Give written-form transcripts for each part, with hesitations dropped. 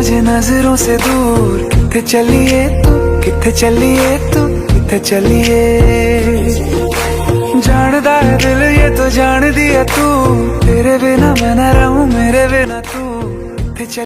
मुझे नजरों से दूर किथे चलिए तू, किथे चलिए तू, किथे चलिए। जानदा है दिल ये तो जान दिया तू, तेरे बिना मैं ना रहूं, मेरे बिना तू।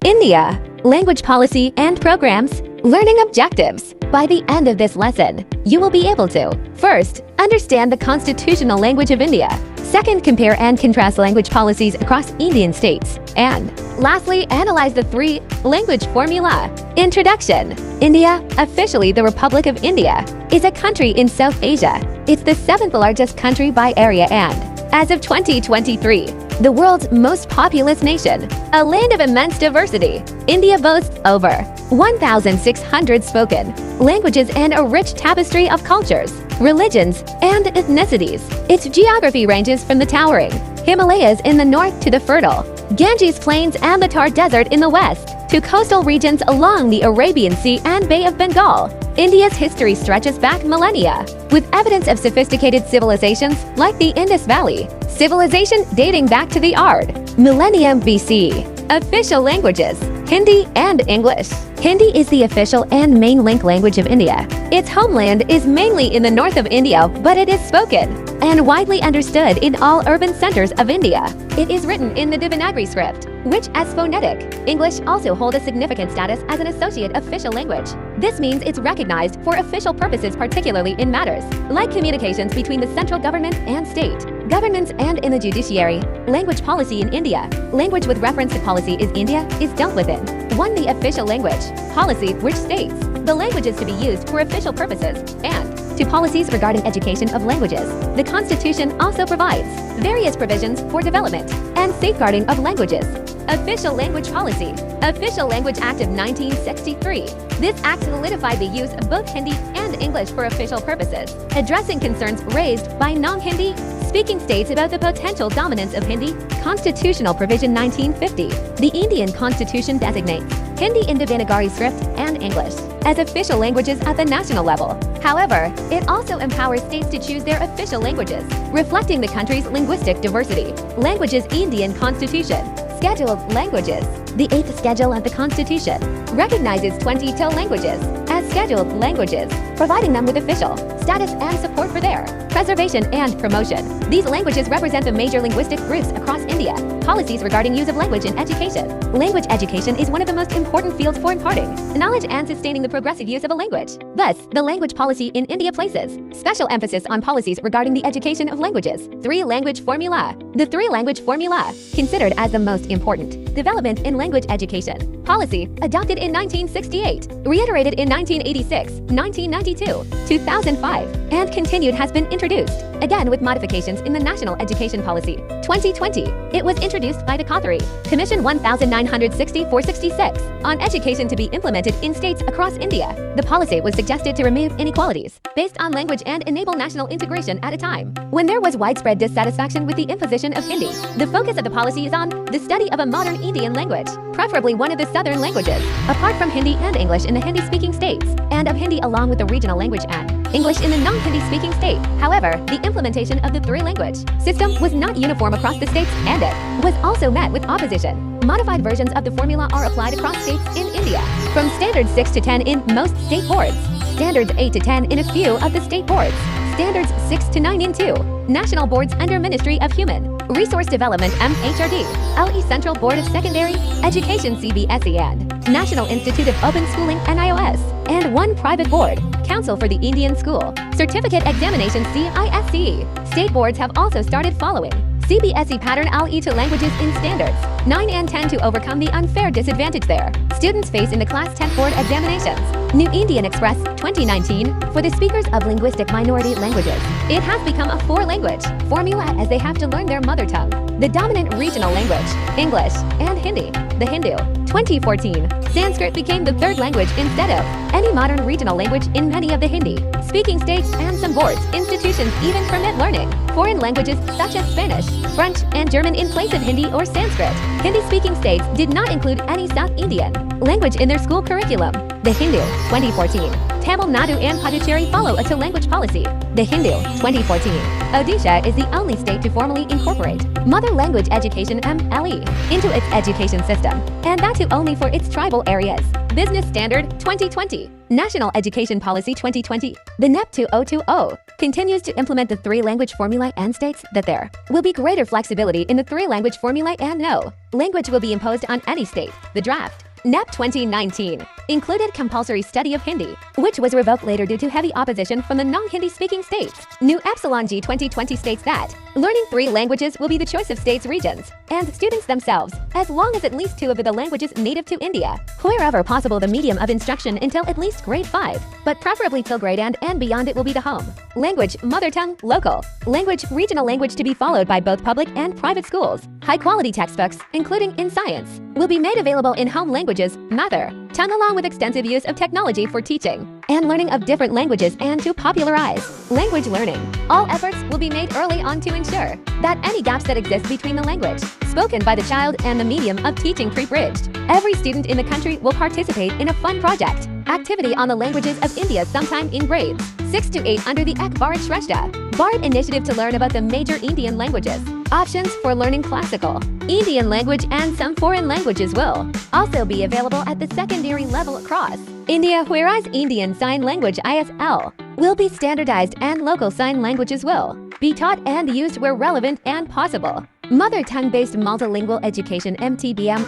India, language policy and programs, learning objectives. By the end of this lesson, you will be able to, first, understand the constitutional language of India. Second, compare and contrast language policies across Indian states. And lastly, analyze the three language formula. Introduction. India, officially the Republic of India, is a country in South Asia. It's the 7th largest country by area and, as of 2023, the world's most populous nation, a land of immense diversity. India boasts over 1,600 spoken languages and a rich tapestry of cultures, religions, and ethnicities. Its geography ranges from the towering Himalayas in the north to the fertile Ganges Plains and the Thar Desert in the west, to coastal regions along the Arabian Sea and Bay of Bengal. India's history stretches back millennia, with evidence of sophisticated civilizations like the Indus Valley civilization dating back to the Ard millennium BC. Official languages: Hindi and English. Hindi is the official and main link language of India. Its homeland is mainly in the north of India, but it is spoken and widely understood in all urban centers of India. It is written in the Devanagari script, which as phonetic. English also hold a significant status as an associate official language. This means it's recognized for official purposes, particularly in matters like communications between the central government and state governments and in the judiciary. Language policy in India. Language with reference to policy is India is dealt with in 1. The official language policy, which states the languages to be used for official purposes, and 2. Policies regarding education of languages. The Constitution also provides various provisions for development and safeguarding of languages. Official Language Policy. Official Language Act of 1963. This act solidified the use of both Hindi and English for official purposes, addressing concerns raised by non-Hindi speaking states about the potential dominance of Hindi. Constitutional Provision 1950. The Indian Constitution designates Hindi in Devanagari script and English as official languages at the national level. However, it also empowers states to choose their official languages, reflecting the country's linguistic diversity. Languages Indian Constitution. Scheduled languages. The 8th schedule of the Constitution recognizes 22 languages as scheduled languages, providing them with official status and support for their preservation and promotion. These languages represent the major linguistic groups across India. Policies regarding use of language in education. Language education is one of the most important fields for imparting knowledge and sustaining the progressive use of a language. Thus, the language policy in India places special emphasis on policies regarding the education of languages. 3. Language formula. The 3 language formula, considered as the most important development in language education policy, adopted in 1968, reiterated in 1986, 1992, 2005, and continued, has been introduced, again with modifications in the National Education Policy 2020. It was introduced by the Kothari Commission 1960-466 on education to be implemented in states across India. The policy was suggested to remove inequalities based on language and enable national integration at a time when there was widespread dissatisfaction with the imposition of Hindi. The focus of the policy is on the study of a modern Indian language, preferably one of the southern languages, apart from Hindi and English in the Hindi-speaking states, and of Hindi along with the regional language and English in the non-Hindi-speaking state. However, the implementation of the 3-language system was not uniform across the states, and it was also met with opposition. Modified versions of the formula are applied across states in India, from standards 6 to 10 in most state boards, standards 8 to 10 in a few of the state boards, standards 6 to 9 in 2 national boards under Ministry of Human Resource Development MHRD, LE Central Board of Secondary Education CBSE and National Institute of Open Schooling NIOS, and 1 private board, Council for the Indian School Certificate Examination CISCE. State boards have also started following CBSE pattern LE to languages in standards 9 and 10 to overcome the unfair disadvantage their students face in the Class 10 board examinations. New Indian Express 2019 for the speakers of linguistic minority languages. It has become a 4-language formula as they have to learn their mother tongue, the dominant regional language, English, and Hindi, the Hindu. 2014, Sanskrit became the 3rd language instead of any modern regional language in many of the Hindi-speaking states, and some boards, institutions even permit learning foreign languages such as Spanish, French, and German in place of Hindi or Sanskrit. Hindi-speaking states did not include any South Indian language in their school curriculum. The Hindu, 2014. Tamil Nadu and Puducherry follow a 2-language policy. The Hindu, 2014. Odisha is the only state to formally incorporate Mother Language Education (MLE) into its education system, and that too only for its tribal areas. Business Standard 2020, National Education Policy 2020, the NEP 2020 continues to implement the three-language formula and states that there will be greater flexibility in the three-language formula and no language will be imposed on any state. The draft NEP 2019 included compulsory study of Hindi, which was revoked later due to heavy opposition from the non-Hindi speaking states. New Epsilon G 2020 states that learning three languages will be the choice of states, regions, and students themselves, as long as at least two of the languages native to India, wherever possible the medium of instruction until at least grade 5, but preferably till grade and beyond it will be the home language, mother tongue, local language, regional language to be followed by both public and private schools. High-quality textbooks, including in science, will be made available in home languages, mother tongue, along with extensive use of technology for teaching and learning of different languages and to popularize language learning. All efforts will be made early on to ensure that any gaps that exist between the language spoken by the child and the medium of teaching pre-bridged. Every student in the country will participate in a fun project activity on the languages of India sometime in grades 6 to 8 under the Ek Bharat Shrestha Bharat initiative to learn about the major Indian languages. Options for learning classical, Indian language and some foreign languages will also be available at the secondary level across India, whereas Indian Sign Language (ISL) will be standardized and local sign languages will be taught and used where relevant and possible. Mother tongue-based multilingual education (MTBM)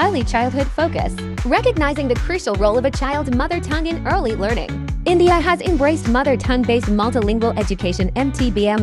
early childhood focus, recognizing the crucial role of a child's mother tongue in early learning. India has embraced mother tongue-based multilingual education (MTBM)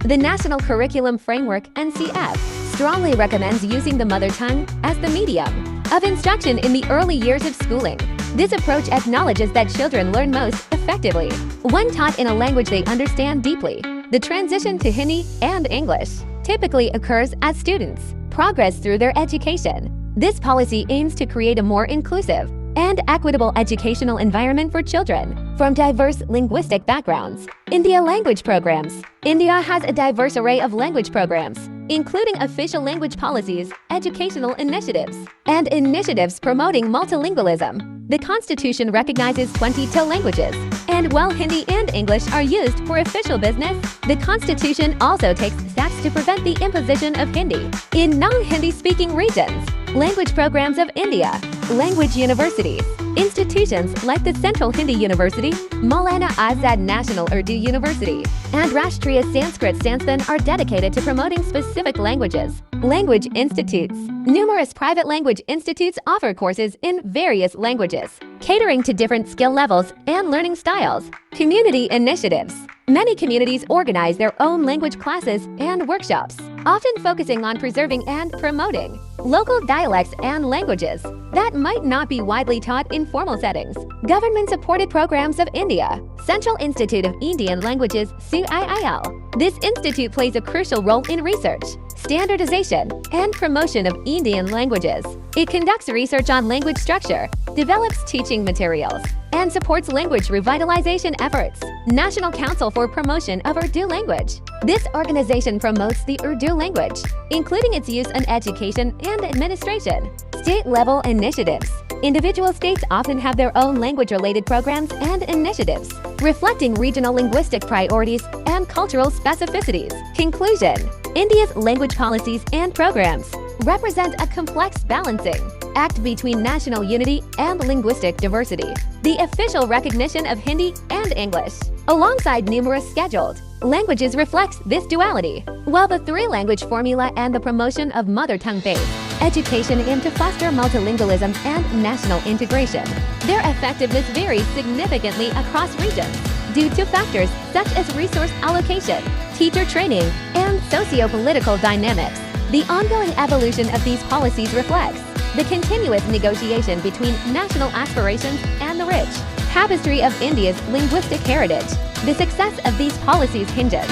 The National Curriculum Framework (NCF) strongly recommends using the mother tongue as the medium of instruction in the early years of schooling. This approach acknowledges that children learn most effectively when taught in a language they understand deeply. The transition to Hindi and English typically occurs as students progress through their education. This policy aims to create a more inclusive and equitable educational environment for children from diverse linguistic backgrounds. India language programs. India has a diverse array of language programs, including official language policies, educational initiatives, and initiatives promoting multilingualism. The Constitution recognizes 22 languages, and while Hindi and English are used for official business, the Constitution also takes steps to prevent the imposition of Hindi in non-Hindi speaking regions. Language programs of India. Language universities. Institutions like the Central Hindi University, Maulana Azad National Urdu University, and Rashtriya Sanskrit Sansthan are dedicated to promoting specific languages. Language institutes. Numerous private language institutes offer courses in various languages, catering to different skill levels and learning styles. Community initiatives. Many communities organize their own language classes and workshops, often focusing on preserving and promoting local dialects and languages that might not be widely taught in formal settings. Government-supported programs of India. Central Institute of Indian Languages (CIIL). This institute plays a crucial role in research, standardization, and promotion of Indian languages. It conducts research on language structure, develops teaching materials, and supports language revitalization efforts. National Council for Promotion of Urdu Language. This organization promotes the Urdu language, including its use in education and administration. State-level initiatives. Individual states often have their own language-related programs and initiatives, reflecting regional linguistic priorities and cultural specificities. Conclusion. India's language policies and programs represent a complex balancing act between national unity and linguistic diversity. The official recognition of Hindi and English, alongside numerous scheduled languages, reflects this duality, while the three-language formula and the promotion of mother tongue-based education aim to foster multilingualism and national integration. Their effectiveness varies significantly across regions due to factors such as resource allocation, teacher training, and socio-political dynamics. The ongoing evolution of these policies reflects the continuous negotiation between national aspirations and the rich tapestry of India's linguistic heritage. The success of these policies hinges